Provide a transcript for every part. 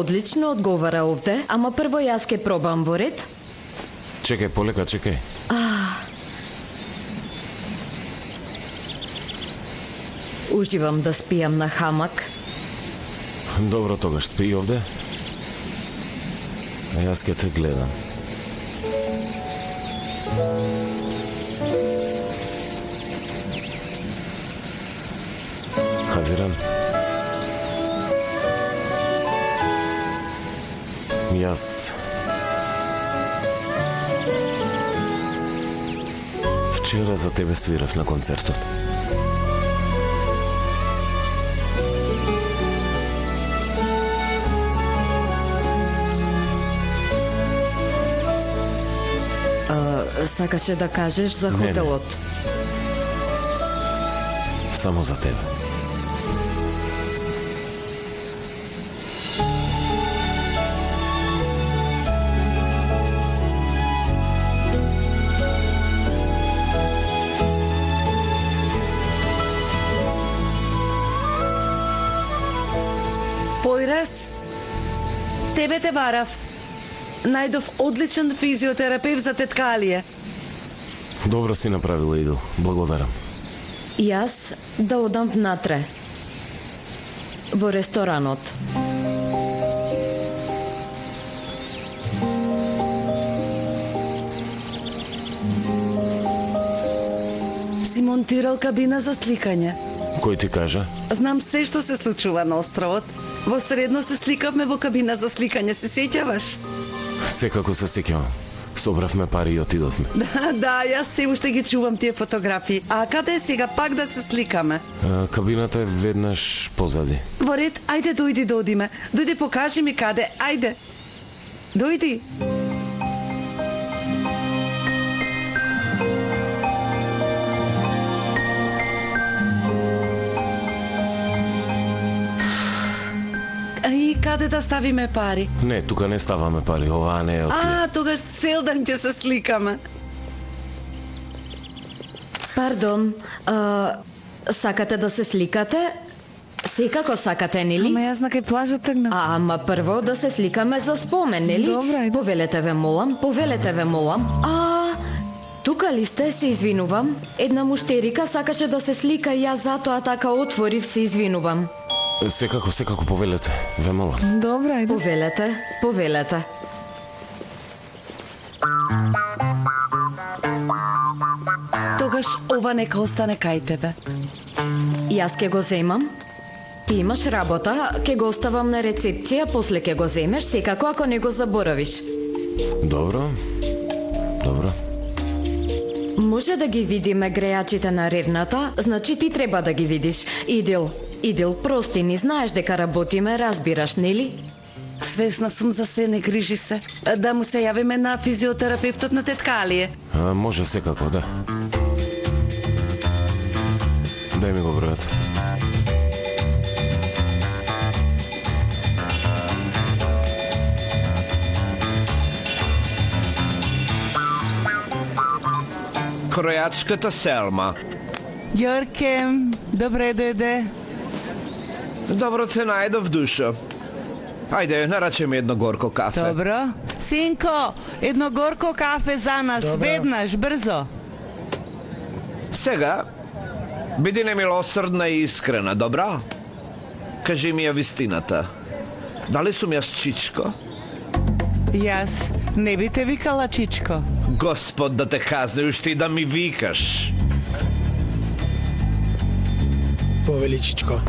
Одлично одговара овде, ама прво јас ке пробам во ред. Чекај, полека, чекај. Уживам да спијам на хамак. Добро, тогаш спи овде. А јас ке те гледам. Хазиран. Јас вчера за тебе свирав на концертот. Сакаше да кажеш за хотелот? Не. Само за тебе. Појрес, тебе те барав. Најдов одличен физиотерапевт за теткалие. Добро си направила, Идил. Благодарам. Јас да одам внатре. Во ресторанот. Си монтирал кабина за сликање. Кој ти кажа? Знам се што се случува на островот. Во средно се сликавме во кабина за сликање, се сеќаваш? Секако се сеќавам. Собравме пари и отидовме. Да, јас се уште ги чувам тие фотографии. А каде е сега пак да се сликаме? Кабината е веднаш позади. Во ред, ајде дојди да одиме. Дојди покажи ми каде, ајде. Дојди. И каде да ставиме пари? Не, тука не ставаме пари, оваа не е од тие. Тогаш цел ден ќе се сликаме. Пардон, сакате да се сликате? Секако сакате, нели? Ама јас на кај плажа тргнав. Ама прво да се сликаме за спомен, нели? Добро, ајде. Повелете ве молам. Тука ли сте, се извинувам? Една муштерика сакаше да се слика и јас затоа така отворив, се извинувам. Секако повелете, ве молам. Добро, ајде. Повелете. Тогаш ова нека остане кај тебе. Јас ке го земам. Ти имаш работа, ке го оставам на рецепција, после ке го земеш, секако ако не го заборавиш. Добро. Може да ги видиме грејачите на ревната, значи ти треба да ги видиш. Идил, прости ни, знаеш дека работиме, разбираш, нели? Свесна сум за се, не грижи се. Да му се јавиме на физиотерапевтот на теткалие. Може секако, да. Дај ми го бројот. Кројачката Селма. Ѓорке, добре дојде. Добро те најдов, Душо. Ајде, нарачи ми едно горко кафе. Добро. Синко, едно горко кафе за нас, веднаш, брзо. Сега, биди немилосрдна и искрена, добра? Кажи ми ја вистината. Дали сум јас Чичко? Јас не би те викала Чичко. Господ да те казне, уште и да ми викаш. Повели Чичко.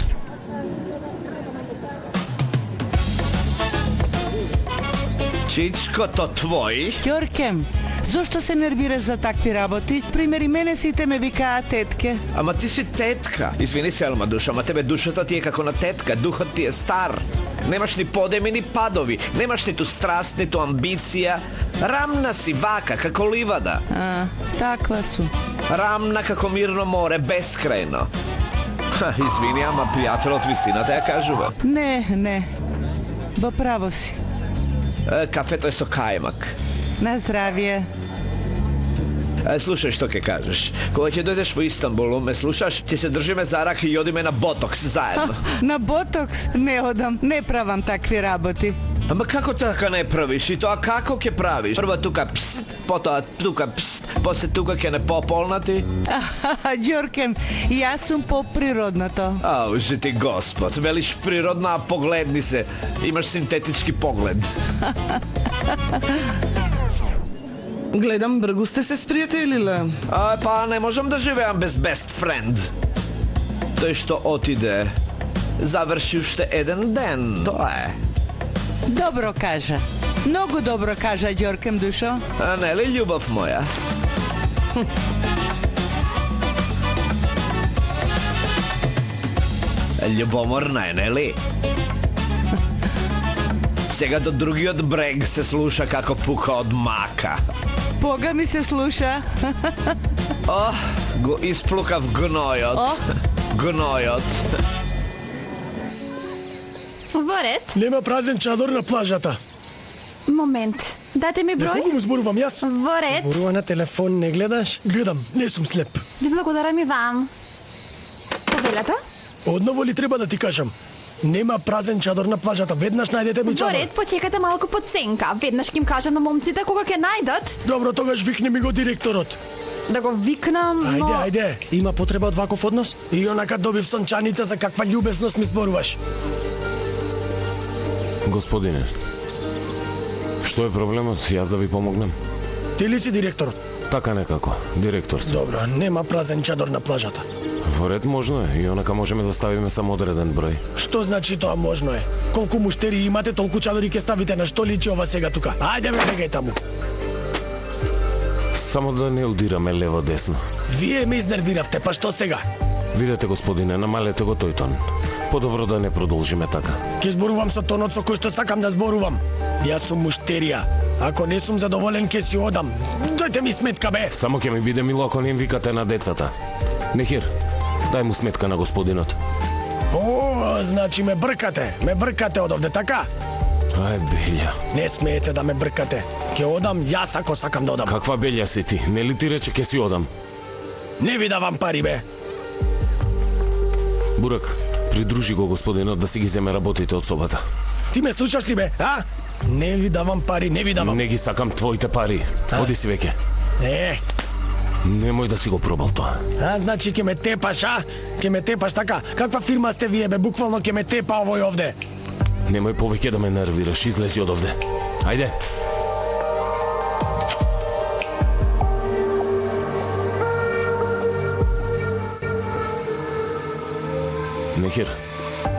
Чичкото твој? Ѓорке, зошто се нервираш за такви работи? Примери, мене сите ме викаат тетке. Ама ти си тетка. Извини се, Алма Душа, ама тебе душата ти е како на тетка, духот ти е стар. Немаш ни подеми, ни падови, немаш ниту страст, ниту амбиција. Рамна си, вака, како ливада. Таква сум. Рамна како мирно море, бескрајно. Извини, ама пријателот вистината ја кажува. Не. Во право си. Кафето е со кајмак. На здравие. Слушај што ќе кажеш. Кога ќе дојдеш во Истанбул, ме слушаш, ќе се држиме за рака и одиме на ботокс заедно. На ботокс? Не одам, не правам такви работи. Ама како така не правиш? И тоа како ќе правиш? Прва тука пст, потоа тука пст, после тука ќе не пополнати? Ѓорkem, јас сум по природното. Ау, же ти Господ, велиш природна, а погледни се. Имаш синтетички поглед. Гледам, бргу сте се спријателиле. Па не можам да живеам без best friend. Тој што отиде, заврши уште еден ден, тоа е. Добро кажа. Многу добро кажа, Ѓорkem душо. А не ли, љубов моја? Љубоморна е, нели? Сега до другиот брег се слуша како пука од мака. Бога ми се слуша. Го исплукав гнојот. Гнојот. Во ред. Нема празен чадор на плажата. Момент. Дате ми На број. кого му зборувам јас? Во ред. Зборува на телефон, не гледаш? Гледам, не сум слеп. Ви благодарам и вам. Повелата? Одново ли треба да ти кажам? Нема празен чадор на плажата. Веднаш најдете ми Во чадор. ред, почекате малку под сенка. Веднаш ќе им кажам на момците кога ќе најдат. Добро, тогаш викне ми го директорот. Да го викнам, но... Ајде. Има потреба од ваков однос? И онака добив сончаница за каква љубезност ми зборуваш. Господине, што е проблемот? Јас да ви помогнам. Ти ли си директорот? Така некако, директор си. Добро, нема празен чадор на плажата. Во ред можно е, и онака можеме да ставиме само одреден број. Што значи тоа можно е? Колку муштери имате, толку чадори ќе ставите. На што личи ова сега тука? Ајде бе, бегај таму. Само да не удираме лево-десно. Вие ме изнервиравте, па што сега? Видете, господине, намалете го тој тон. Подобро да не продолжиме така. Ќе зборувам со тонот со кој што сакам да зборувам. Јас сум муштерија. Ако не сум задоволен, ќе си одам. Дојте ми сметка, бе. Само ќе ми биде мило ако не им викате на децата. Нехир, дај му сметка на господинот. О, значи ме бркате од овде, така? Ај, Белја. Не смеете да ме бркате. Ќе одам јас ако сакам да одам. Каква Белја си ти? Нели ти рече ќе си одам? Не ви давам пари, бе. Бурак, придружи го господинот да си ги земе работите од собата. Ти ме слушаш ли, бе, а? Не ви давам пари, не ви давам. Не ги сакам твоите пари. Оди си веќе. Немој да си го пробал тоа. Значи ќе ме тепаш, а? Ќе ме тепаш така? Каква фирма сте вие, бе? Буквално ќе ме тепа овој овде. Немој повеќе да ме нервираш, излези од овде. Ајде. Нехир,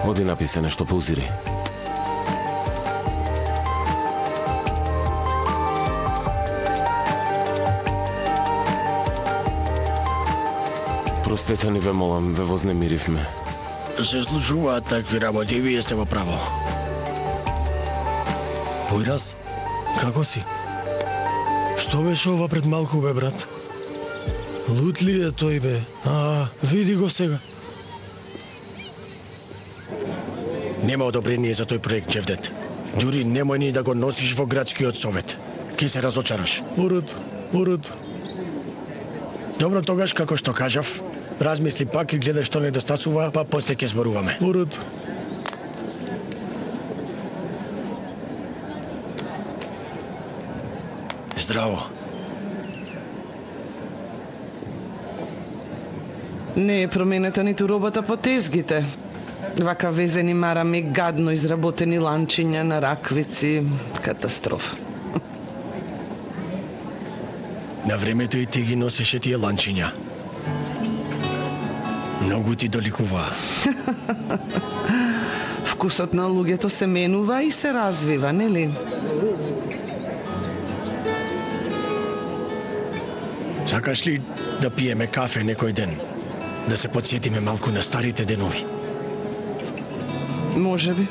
оди написе нешто, паузири. Простете ни, ве молам, ве вознемиривме. Се случуваат такви работи и вие сте во право. Појраз, како си? Што беше ова пред малку, бе, брат? Лут ли е тој, бе? Види го сега. Нема одобрение за тој проект, Џевдет. Дури немој ни да го носиш во градскиот совет. Ке се разочараш. Урод. Добро, тогаш, како што кажав, размисли пак и гледај што недостасува, па после ќе зборуваме. Урод. Здраво. Не е променета ниту робата по тезгите. Вака везени марами, гадно изработени ланчиња на раквици. Катастрофа. На времето и ти ги носеше тие ланчиња. Многу ти доликуваа. Вкусот на луѓето се менува и се развива, нели? Сакаш ли да пиеме кафе некој ден? Да се подсетиме малку на старите денови? Може би.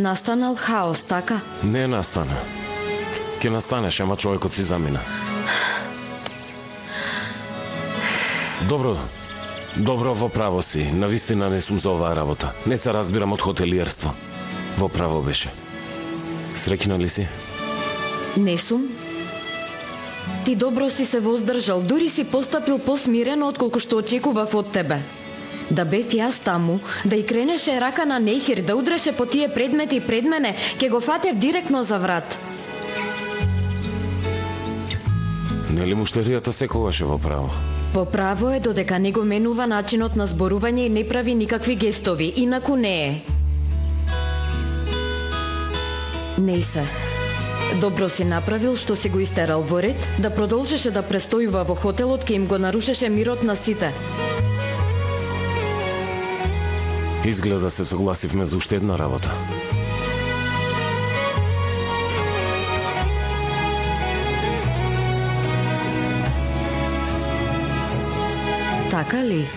Настанал хаос, така? Не настана. Ке настанеш, ама човекот си замина. Добро, во право си. Навистина не сум за оваа работа. Не се разбирам од хотелиерство. Во право беше. Среќна ли си? Не сум. Ти добро си се воздржал, дури си постапил посмирено отколку што очекував од тебе. Да бев јас таму, да и кренеше рака на Нехир, да удреше по тие предмети пред мене, ке го фатев директно за врат. Нели муштеријата секогаш е во право? Во право е додека не го менува начинот на зборување и не прави никакви гестови, инаку не е. Не се. Добро си направил што си го истерал во ред, да продолжеше да престојува во хотелот, ке им го нарушеше мирот на сите. Изгледа се согласивме за уште една работа. Така ли?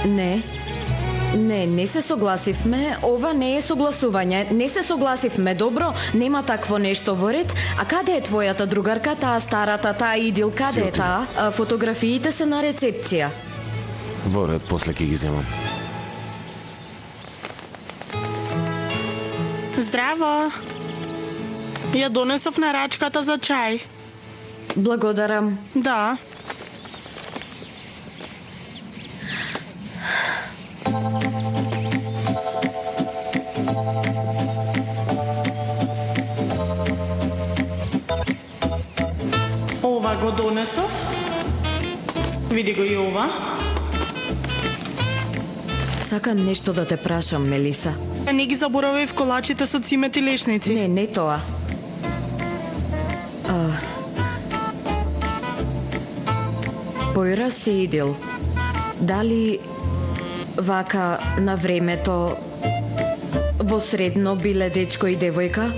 Не се согласивме. Ова не е согласување. Не се согласивме, добро? Нема такво нешто во ред. А каде е твојата другарка, таа старата, таа Идил, каде е таа? Фотографиите се на рецепција. Во ред, после ќе ги земам. Здраво! Ја донесов нарачката за чај. Благодарам. Да. Ова го донесов. Види го и ова. Сакам нешто да те прашам, Мелиса. Не ги заборавај в колачите со цимет и лешници. Не тоа. Појра се Идил. Дали вака на времето во средно биле дечко и девојка?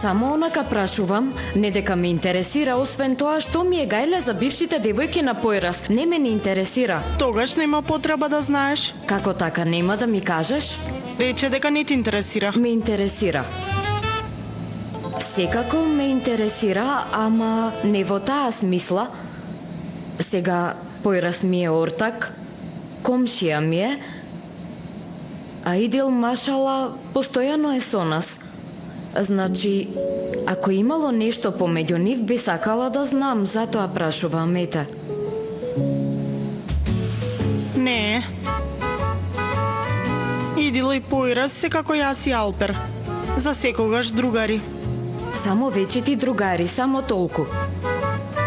Само онака прашувам, не дека ме интересира, освен тоа што ми е гајле за бившите девојки на Појрас. Не ме не интересира. Тогаш нема потреба да знаеш. Како така, нема да ми кажеш? Рече дека не ти интересира. Ме интересира. Секако ме интересира, ама не во таа смисла. Сега Појрас ми е ортак, комшија ми е, а Идил машала постојано е со нас. Значи, ако имало нешто помеѓу нив, би сакала да знам, затоа прашувам, ете. Не. Идил и Појрас се како јас и Алпер. За секогаш другари. Само вечити другари, само толку.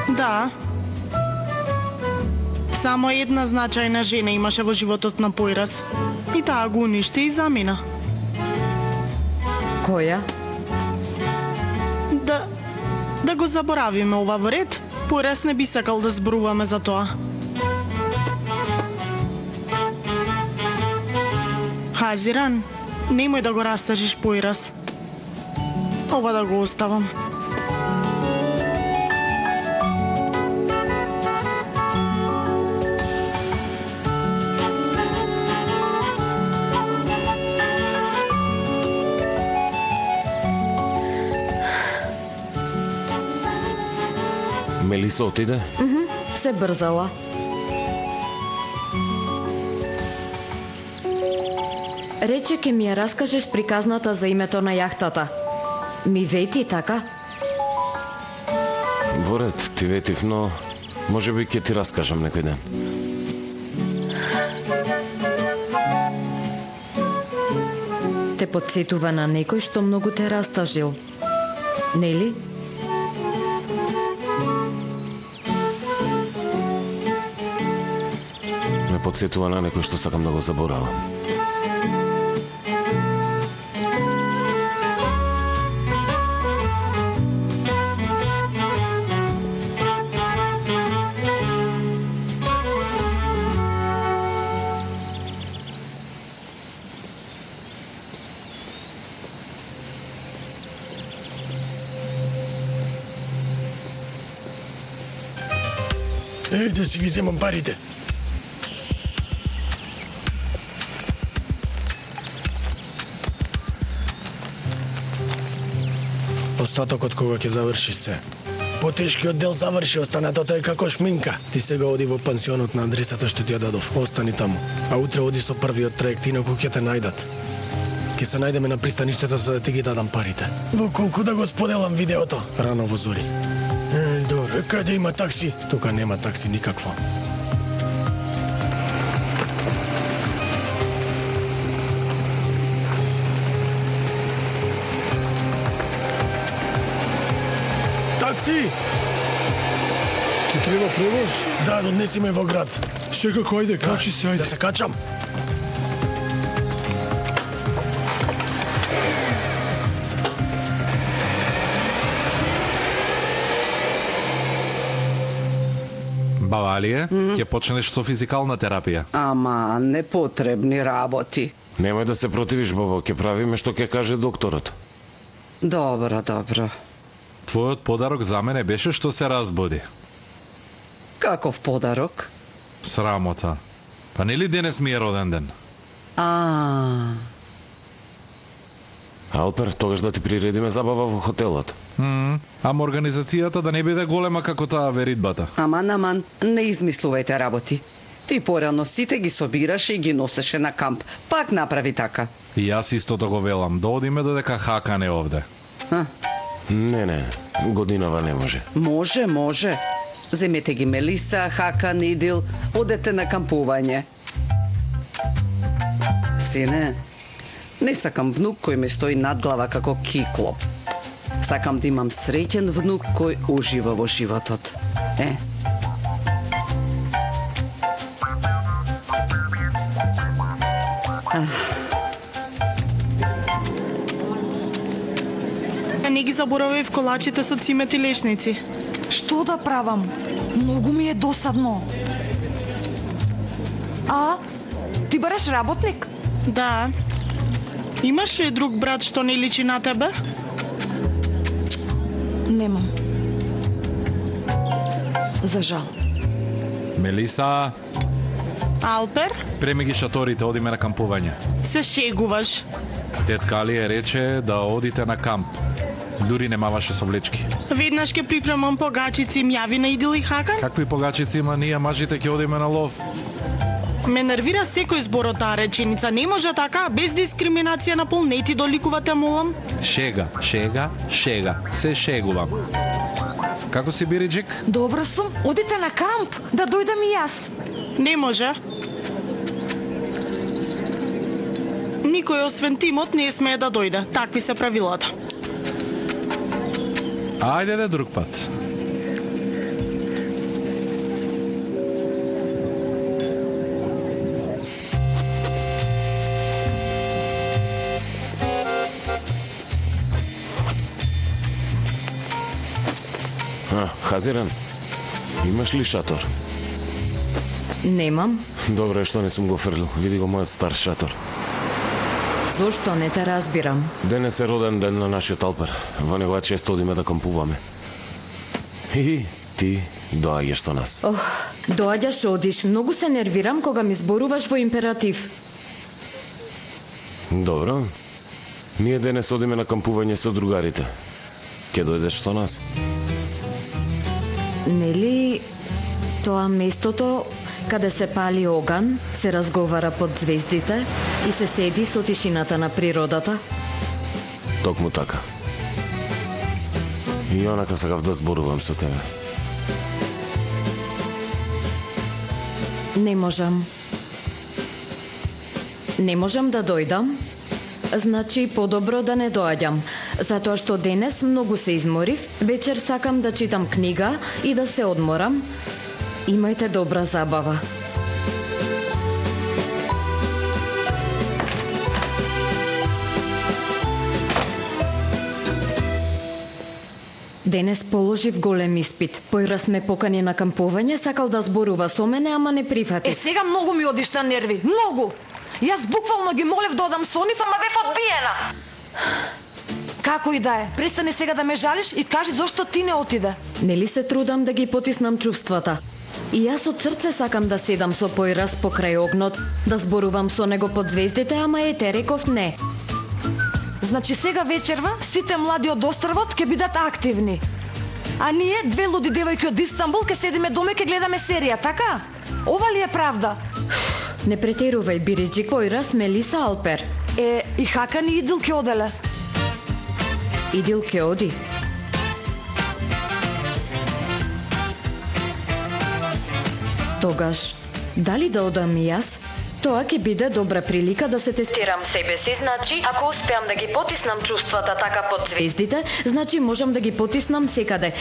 Да. Само една значајна жена имаше во животот на Појрас. И таа го уништи и замина. Која? Да го заборавиме ова во ред. Појрас не би сакал да зборуваме за тоа. Хазиран, немој да го растажиш Појрас. Ова да го оставам. Мелиса отиде? Се брзала. Рече ке ми ја раскажеш приказната за името на јахтата. Ми вети, така? Во ред, ти ветив, но може би ќе ти раскажам некој ден. Те подсетува на некој што многу те растажил. Нели? Ме подсетува на некој што сакам да го заборавам. Да си ги земам парите. Остатокот кога ќе заврши се. Потешкиот дел заврши, останатото е како шминка. Ти сега оди во пансионот на адресата што ти ја дадов. Остани таму. А утре оди со првиот траект, инаку ќе те најдат. Ќе се најдеме на пристаништето за да ти ги дадам парите. Во колку да го споделам видеото? Рано во зори. Добро, каде има такси? Тука нема такси никакво. Такси! Ти треба превоз? Да, донеси ме во град. Секако, ајде, качи се, ајде. Да се качам? Баба Алие, ќе почнеш со физикална терапија. Ама, непотребни работи. Немој да се противиш, бабо, ќе правиме што ќе каже докторот. Добро, добро. Твојот подарок за мене беше што се разбуди. Каков подарок? Срамота. Па нели денес ми е роден ден? Алпер, тогаш да ти приредиме забава во хотелот. Ама организацијата да не биде голема како таа веридбата. Аман, не измислувајте работи. Ти порано сите ги собираше и ги носеше на камп. Пак направи така. И јас истото го велам, да одиме додека Хакан е овде. Не, годинава не може. Може. Земете ги Мелиса, Хакан, Идил, одете на кампување. Сине, не сакам внук кој ме стои над глава како киклоп. Сакам да имам среќен внук кој ужива во животот. Не ги заборавив колачите со цимет и лешници. Што да правам? Многу ми е досадно. А? Ти бараш работник? Да. Имаш ли друг брат што не личи на тебе? Немам. За жал. Мелиса, Алпер? преми ги шаторите, одиме на кампување. Се шегуваш. Тетка Алија рече да одите на камп. Дури немаваше совлечки. Веднаш ќе припремам погачици, им јави на Идил и Хакан. Какви погачици има, ние мажите ќе одиме на лов. Ме нервира секој збор од таа реченица. Не може така, без дискриминација на пол, не ти доликувате, молам. Шега. Се шегувам. Како си, Бириджик? Добро сум. Одите на камп, да дојдам и јас. Не може. Никој освен тимот не смее да дојде. Такви се правилата. Ајде друг пат. Хазиран, имаш ли шатор? Немам. Добре, што не сум го фрлил. Види го мојот стар шатор. Зошто не те разбирам? Денес е роден ден на нашиот Алпер. Во него често одиме да кампуваме. И ти доаѓаш со нас. Доаѓаш, одиш. Многу се нервирам кога ми зборуваш во императив. Добро. Ние денес одиме на кампување со другарите. Ке дојдеш со нас? Нели тоа местото каде се пали оган, се разговара под звездите и се седи со тишината на природата? Токму така. И онака сакав да зборувам со тебе. Не можам. Не можам да дојдам. Значи подобро да не доаѓам, затоа што денес многу се изморив, вечер сакам да читам книга и да се одморам. Имајте добра забава. Денес положив голем испит. Појрас ме покани на кампување, сакал да зборува со мене, ама не прифати. Сега многу ми одиш на нерви. Многу! Јас буквално ги молев да одам со нив, ама бев одбиена. Како и да е, престани сега да ме жалиш и кажи зошто ти не отиде. Нели се трудам да ги потиснам чувствата? И јас од срце сакам да седам со Појрас покрај огнот, да зборувам со него под звездите, ама ете, реков не. Значи сега вечерва сите млади од острвот ќе бидат активни. А ние, две луди девојки од Истанбул, ќе седиме дома и ќе гледаме серија, така? Ова ли е правда? Не претерувај, Бириджик. Појрас, Мелиса, Алпер. И Хакан и Идил ќе оделе. Идил ќе оди. Тогаш, дали да одам и јас? Тоа ќе биде добра прилика да се тестирам себе си, значи, ако успеам да ги потиснам чувствата така под звездите, значи можам да ги потиснам секаде.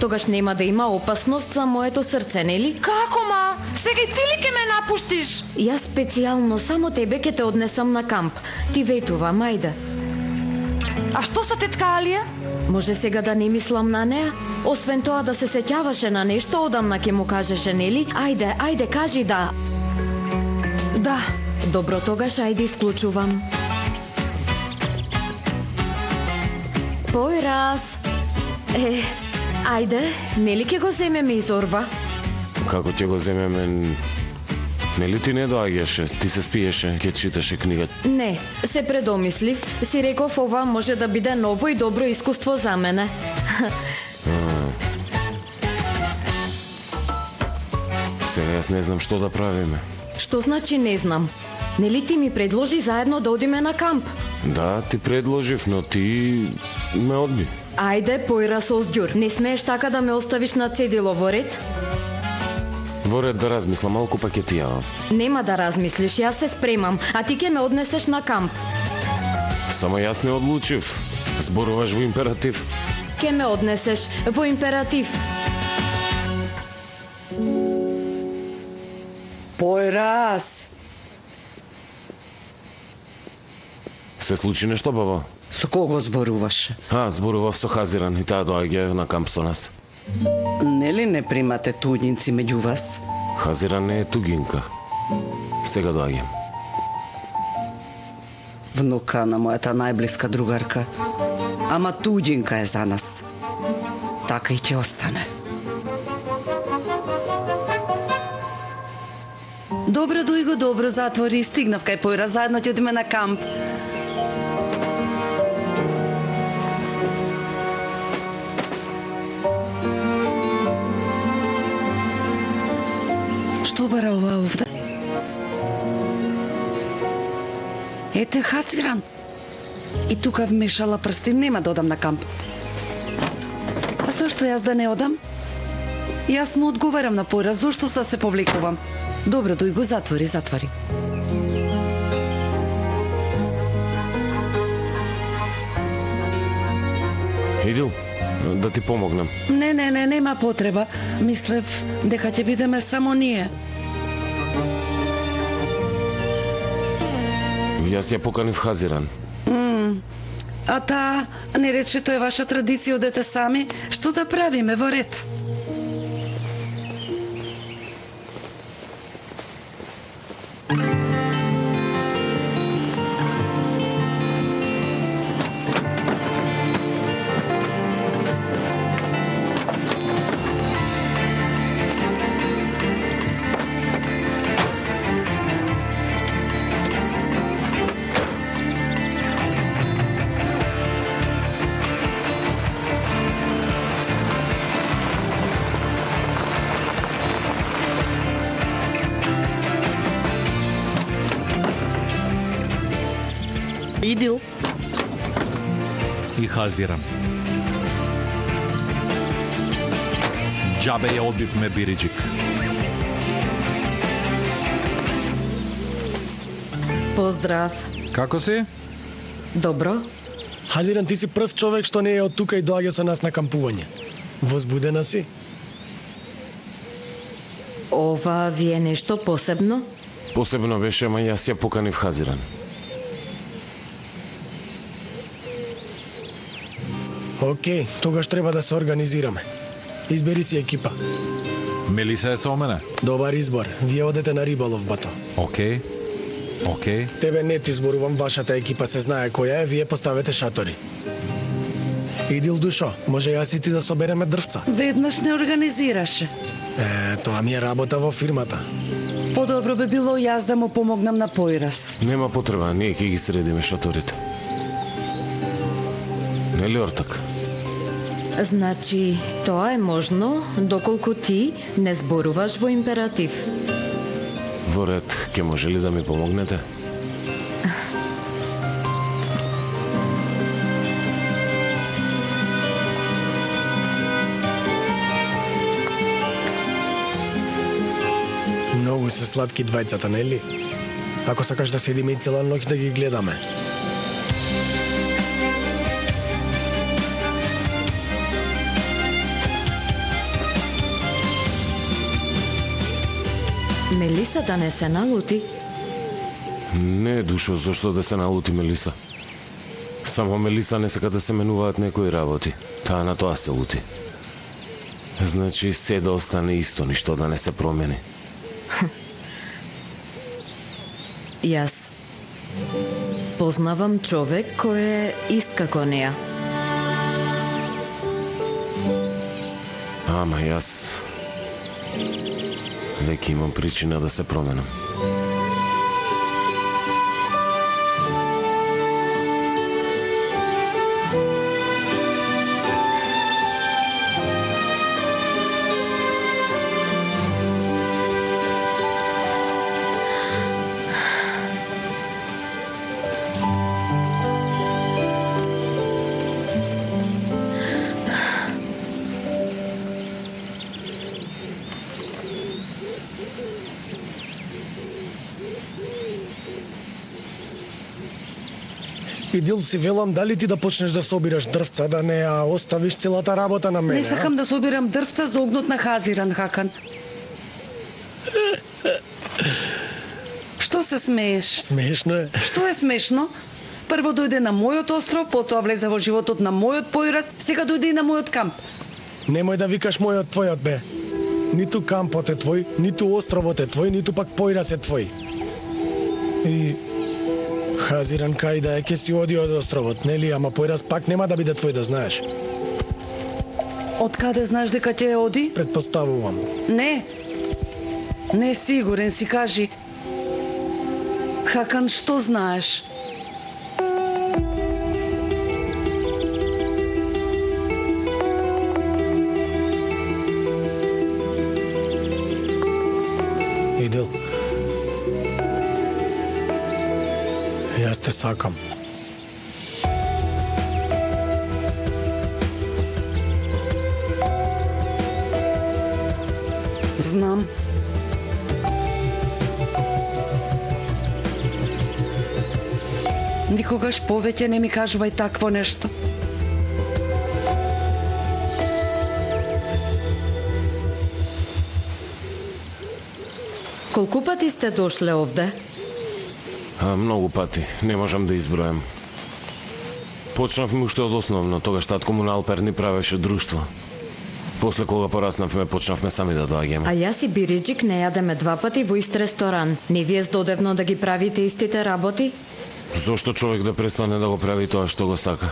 Тогаш нема да има опасност за моето срце, нели? Како, ма? Сега и ти ли ќе ме напуштиш? Јас специјално само тебе ќе те однесам на камп. Ти ветувам, ајде. А што со тетка Алија? Може сега да не мислам на неа? Освен тоа да се сеќаваше на нешто, одамна ќе му кажеше, нели? Ајде, кажи да. Да. Добро, тогаш ајде исклучувам. Појрас. Ајде, нели ќе го земеме из орба? Како ќе го земеме? Нели ти не доаѓаше? Ти се спиеше, ќе читаше книга. Не, се предомислив. Си реков ова може да биде ново и добро искуство за мене. Сега јас не знам што да правиме. Што значи не знам? Нели ти ми предложи заедно да одиме на камп? Да, ти предложив, но ти ме одби. Ајде, Појрас Оздјур, не смееш така да ме оставиш на цедило во ред? Во ред да размислам, малку па ќе ти јавам. Нема да размислиш, јас се спремам, а ти ќе ме однесеш на камп. Само јас не одлучив. Зборуваш во императив. Ќе ме однесеш во императив. Појрас! Се случи нешто, баба? Со кого зборуваше? Зборував со Хазиран и таа доаѓа на камп со нас. Нели не примате туѓинци меѓу вас? Хазиран не е тугинка. Сега доаѓам. Внука на мојата најблиска другарка. Ама туѓинка е за нас. Така и ќе остане. Добро, Дујго, добро, затвори. Стигнав кај Појрас, заедно ќе одиме на камп. Што бара ова овде? Ете, Хазиран. И тука вмешала прсти, нема да одам на камп. А зашто јас да не одам? Јас му одговарам на Појрас, зошто се повлекувам? Добро, Дујго, затвори. Идил, да ти помогнам. Не, нема потреба. Мислев дека ќе бидеме само ние. Јас ја поканив Хазиран. А таа не рече тоа е ваша традиција, одете сами. Што да правиме во ред? Идил. И Хазиран. Џабе ја одбивме, Бириджик. Поздрав. Како си? Добро. Хазиран, ти си прв човек што не е од тука и доаѓа со нас на кампување. Возбудена си? Ова ви е нешто посебно? Посебно беше, ама јас ја поканив Хазиран. Океј, тогаш треба да се организираме. Избери си екипа. Мелиса е со мене. Добар избор. Вие одете на риболов, бато. Океј. Тебе не ти зборувам, вашата екипа се знае која е, вие поставете шатори. Идил душо, може јас и ти да собереме дрвца. Веднаш не организираше. Тоа ми е работа во фирмата. Подобро би било јас да му помогнам на Појрас. Нема потреба, ние ќе ги средиме шаторите. Нели Ортак? Значи, тоа е можно доколку ти не зборуваш во императив. Во ред, ќе може ли да ми помогнете? Многу се сладки двајцата, нели? Ако сакаш да седиме и цела ноќ да ги гледаме. Мелиса да не се налути? Не, душо, зошто да се налути Мелиса? Само Мелиса не сака да се менуваат некои работи. Таа на тоа се лути. Значи, се да остане исто, ништо да не се промени. Јас познавам човек кој е ист како неа. Ама јас веќе имам причина да се променам. Идил си велам дали ти да почнеш да собираш дрвца, да не ја оставиш целата работа на мене. Не сакам да собирам дрвца за огнот на Хазиран, Хакан. Што се смееш? Смешно е. Што е смешно? Прво дојде на мојот остров, потоа влезе во животот на мојот Појрас, сега дојде и на мојот камп. Немој да викаш мојот твојот, бе. Ниту кампот е твој, ниту островот е твој, ниту пак Појрас е твој. И Хазиран кај да е ке си оди од островот, нели? Ама Појрас пак нема да биде твој, да знаеш. Од каде знаеш дека ќе оди? Предпоставувам. Не. Не сигурен си, кажи. Хакан, што знаеш? Идил. Јас те сакам. Знам. Никогаш повеќе не ми кажувај такво нешто. Колку пати сте дошле овде? Многу пати, не можам да избројам. Почнавме уште од основно, тогаш татко му на Алпер ни правеше друштво. После кога пораснавме, почнавме сами да доаѓаме. А јас и Бириджик не јадеме два пати во ист ресторан. Не ви е здодевно да ги правите истите работи? Зошто човек да престане да го прави тоа што го сака?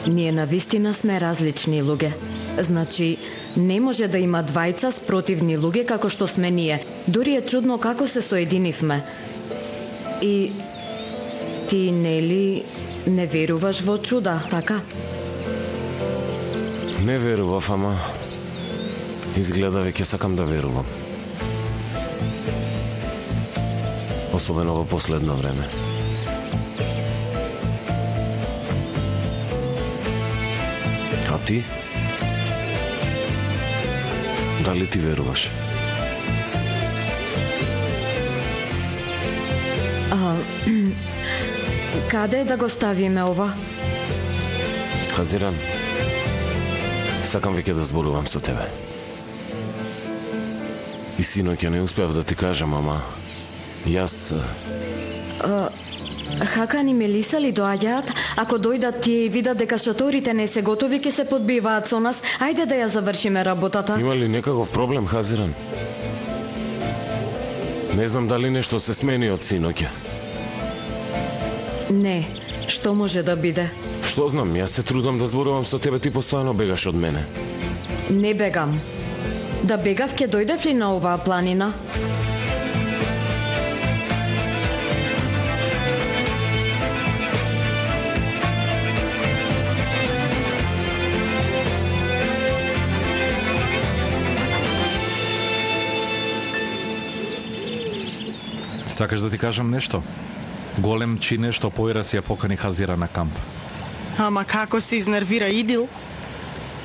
Ние навистина сме различни луѓе. Значи, не може да има двајца спротивни луѓе како што сме ние. Дури е чудно како се соединивме. И ти, нели, не веруваш во чуда, така? Не верував, ама изгледа веќе сакам да верувам. Особено во последно време. А ти? Дали ти веруваш? Каде да го ставиме ова? Хазиран, сакам веќе да зборувам со тебе. И синоќа не успеав да ти кажам, ама јас... Хакан и Мелиса ли доаѓаат? Ако дојдат тие и видат дека шаторите не се готови, ќе се подбиваат со нас. Ајде да ја завршиме работата. Има ли некаков проблем, Хазиран? Не знам дали нешто се смени од синоќа. Не, што може да биде? Што знам, јас се трудам да зборувам со тебе, ти постојано бегаш од мене. Не бегам. Да бегав, ќе дојдев ли на оваа планина? Сакаш да ти кажам нешто? Голем чине што Појрас ја покани Хазира на камп. Ама како се изнервира Идил?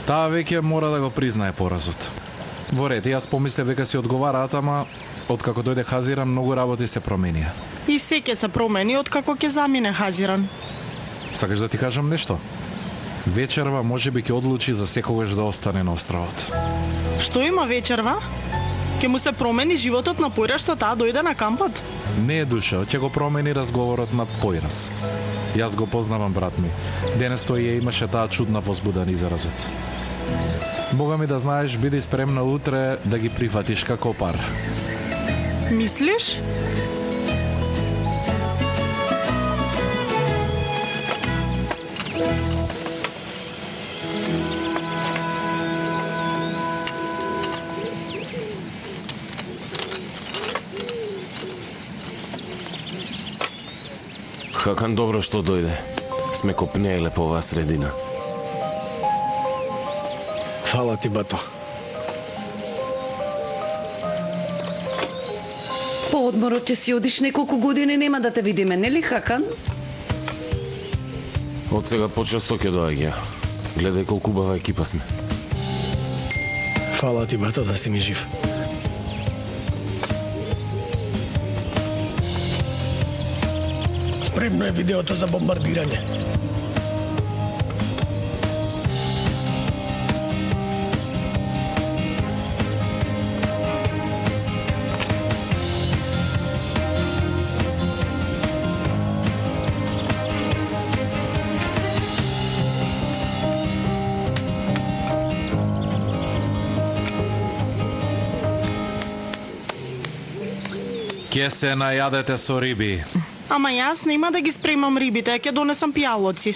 Таа веќе мора да го признае поразот. Во ред, јас помислев дека си одговараат, ама откако дојде Хазира, многу работи се променија. И се ќе се промени откако ќе замине Хазиран. Сакаш да ти кажам нешто? Вечерва можеби ќе одлучи за секогаш да остане на островот. Што има вечерва? Ќе му се промени животот на Појрас што таа дојде на кампот? Не е душа, ќе го промени разговорот на Појрас. Јас го познавам, брат ми. Денес тој ја имаше таа чудна возбуда на изразот. Бога ми да знаеш, биди спремна утре да ги прифатиш како пар. Мислиш? Хакан, добро што дојде. Сме копнееле по оваа средина. Фала ти, бато. По одморот ќе си одиш неколку години, нема да те видиме, нели, Хакан? Од сега почесто ќе доаѓа. Гледај колку убава екипа сме. Фала ти, бато, да си ми жив. Спремно е видеото за бомбардирање. Ке се најадете со риби. Ама јас нема да ги спремам рибите, ќе донесам пијалоци.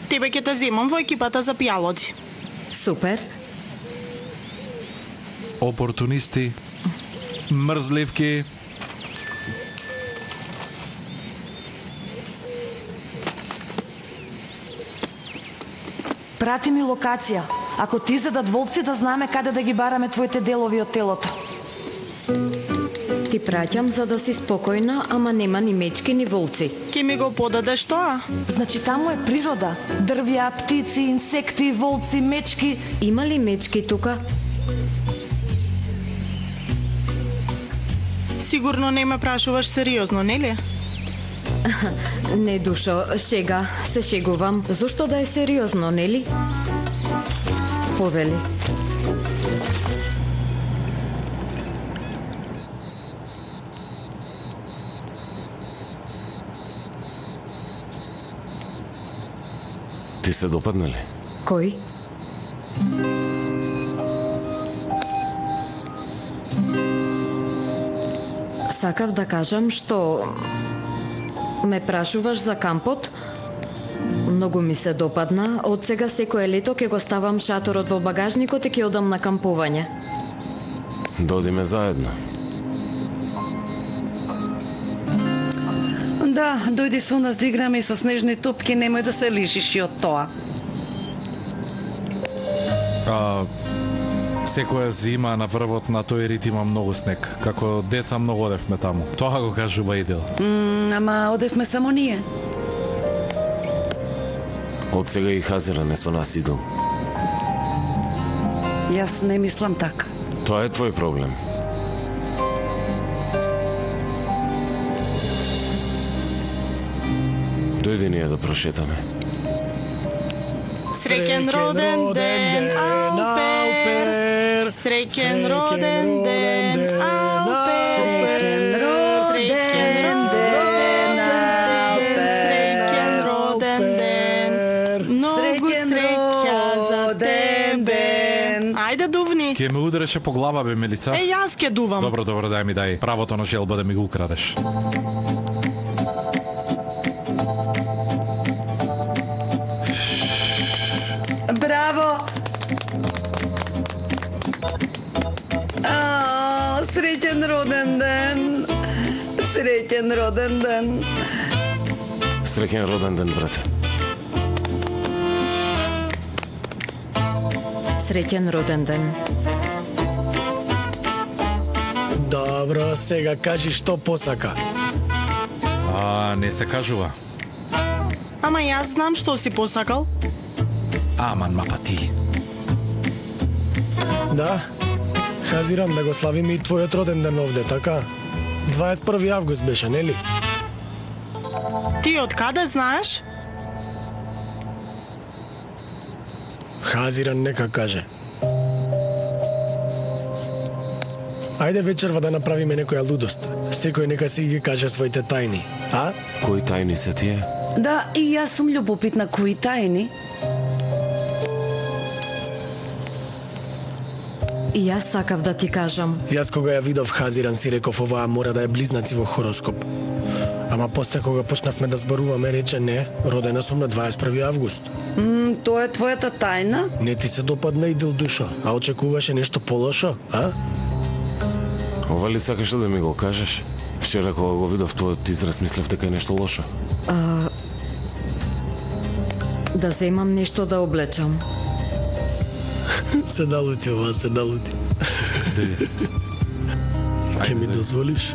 Тебе ќе те земам во екипата за пијалоци. Супер. Опортунисти, мрзливки. Прати ми локација. Ако ти задат волци, да знаме каде да ги бараме твоите делови од телото. Ти праќам за да си спокојна, ама нема ни мечки ни волци. Ке ми го подадеш тоа? Значи таму е природа. Дрвја, птици, инсекти, волци, мечки. Има ли мечки тука? Сигурно не ме прашуваш сериозно, нели? Не, душо, шега, се шегувам. Зошто да е сериозно, нели? Повели. Ти се допадна ли? Кој? Сакав да кажам што ме прашуваш за кампот. Многу ми се допадна. Од сега секое лето ќе го ставам шаторот во багажникот и ќе одам на кампување. Додиме заедно. Да, дојди со нас да играме и со снежни топки, немој да се лишиш и од тоа. Секоја зима на врвот на тој рит има многу снег. Како деца многу одевме таму. Тоа го кажува Идил. Ама одевме само ние. Од сега и Хазира не со нас Идил. Јас не мислам така. Тоа е твој проблем. Дојди ние да прошетаме. Среќен роден ден, Алпер! Среќен роден ден, Алпер! Среќен роден ден, Среќен роден ден, многу среќа за тебе. Ајде, дувни. Ке ме удареше по глава, бе, Мелица. Јас ке дувам. Добро, дај ми дај. Правото на желба да ми го украдеш. Среќен роден ден. Среќен роден ден, брате. Среќен роден ден. Добро, сега кажи што посака. Не се кажува. Ама јас знам што си посакал. Аман ма па ти. Да, Хазиран, да го славиме и твојот роден ден овде, така? 21 август беше, нели? Ти од каде знаеш? Хазиран нека каже. Ајде вечерва да направиме некоја лудост. Секој нека си ги каже своите тајни, а? Кои тајни се тие? Да, и јас сум љубопитна кои тајни. И јас сакав да ти кажам. Јас кога ја видов Хазиран си реков оваа мора да е близнаци во хороскоп. Ама после кога почнавме да зборуваме рече не, родена сум на 21 август. Тоа е твојата тајна? Не ти се допадна идил душо, а очекуваше нешто полошо, а? Ова ли сакаш да ми го кажеш? Вчера кога го видов твојот израз мислев дека е нешто лошо. Да земам нешто да облечам. Се налути ова, се налути. Ке ми дозволиш?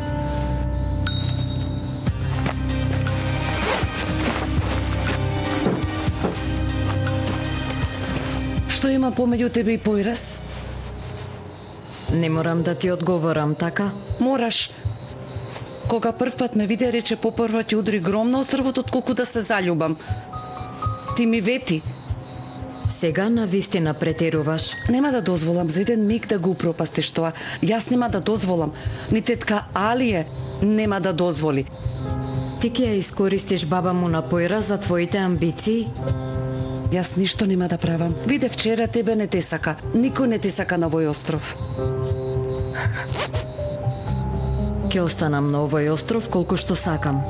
Што има помеѓу тебе и Појрас? Не морам да ти одговорам, така? Мораш. Кога првпат ме виде, рече попрва ти удри гром на острвот отколку да се заљубам. Ти ми вети. Сега на вистина претеруваш. Нема да дозволам за еден миг да го упропастиш тоа. Јас нема да дозволам. Ни тетка Алие нема да дозволи. Ти ќе ја искористиш баба му на Појра за твоите амбиции? Јас ништо нема да правам. Виде вчера тебе не те сака. Никој не те сака на овој остров. Ќе останам на овој остров колку што сакам.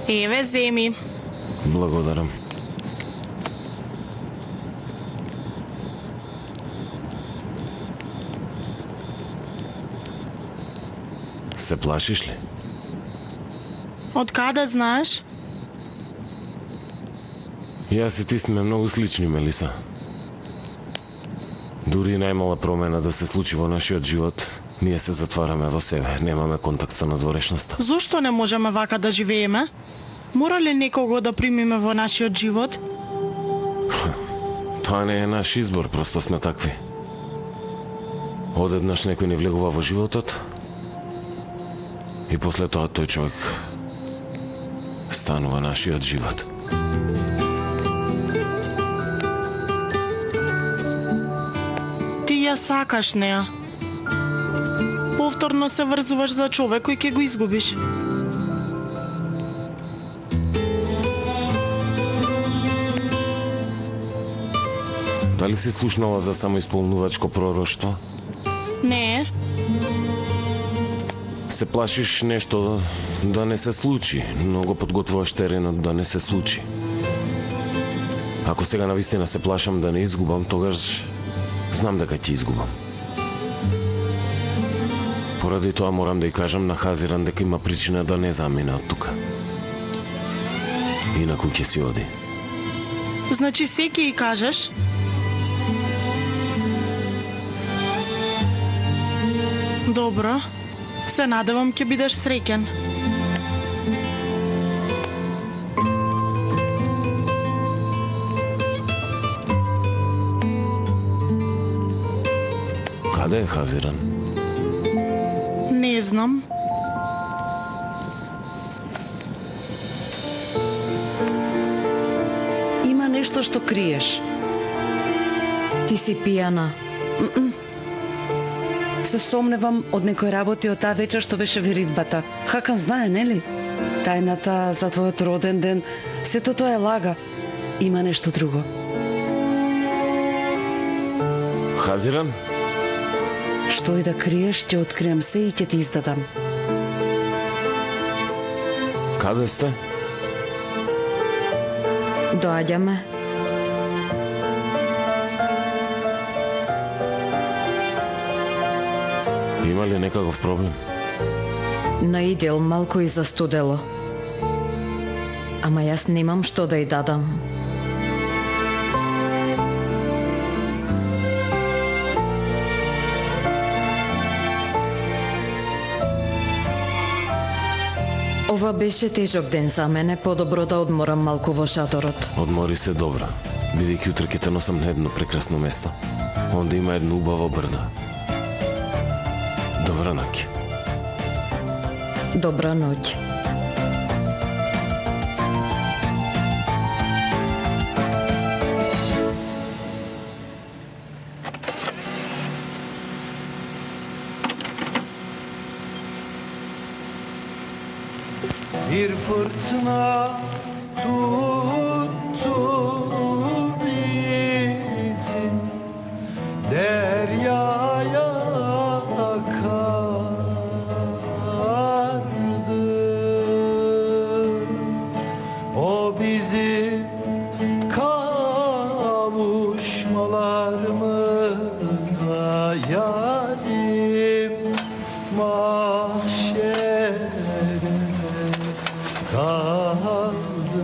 Еве, земи. Благодарам. Се плашиш ли? Од каде знаеш? Јас и ти сме многу слични, Мелиса. Дури најмала промена да се случи во нашиот живот, ние се затвараме во себе, немаме контакт со надворешноста. Зошто не можеме вака да живееме? Мора ли некого да примиме во нашиот живот? Тоа не е наш избор, просто сме такви. Одеднаш некој ни влегува во животот и после тоа тој човек станува нашиот живот. Ти ја сакаш неа. Повторно се врзуваш за човек кој ќе го изгубиш. Дали си слушнала за самоисполнувачко пророштво? Не. Се плашиш нешто да не се случи, но го подготвуваш теренот да не се случи. Ако сега навистина се плашам да не изгубам, тогаш знам дека ќе изгубам. Поради тоа морам да ја кажам на Хазиран дека има причина да не замине од тука. Инаку ќе си оди. Значи се ќе и кажеш? Добро. Се надевам ќе бидеш среќен. Каде е Хазиран? Не знам. Има нешто што криеш. Ти си пијана. Се сомневам од некој работи од таа вечер што беше веридбата. Хакан знае, нели? Тајната за твојот роден ден, сето тоа е лага. Има нешто друго. Хазиран? Што и да криеш, ќе открием се и ќе ти издадам. Каде сте? Доаѓаме. Има ли некаков проблем? Наидел малку и застудело. Ама јас немам што да ја дадам. Ова беше тежок ден за мене, подобро да одморам малку во шаторот. Одмори се добро, бидејќи утре ќе те носам на едно прекрасно место. Онде има едно убаво брда. Добра ноќ. Добра ноќ. Bir fırtına tuttu bizi, deryaya akardı. O bizim kavuşmalarımıza yarim mahşere kaldı.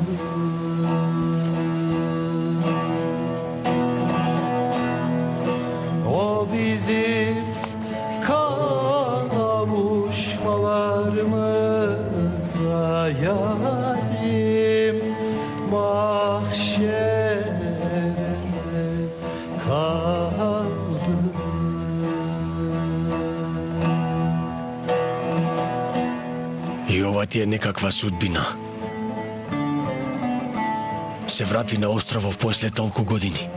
O bizim kavuşmalarımıza yarim mahşere kaldı. И ова ти е некаква судбина. Се врати на островов после толку години.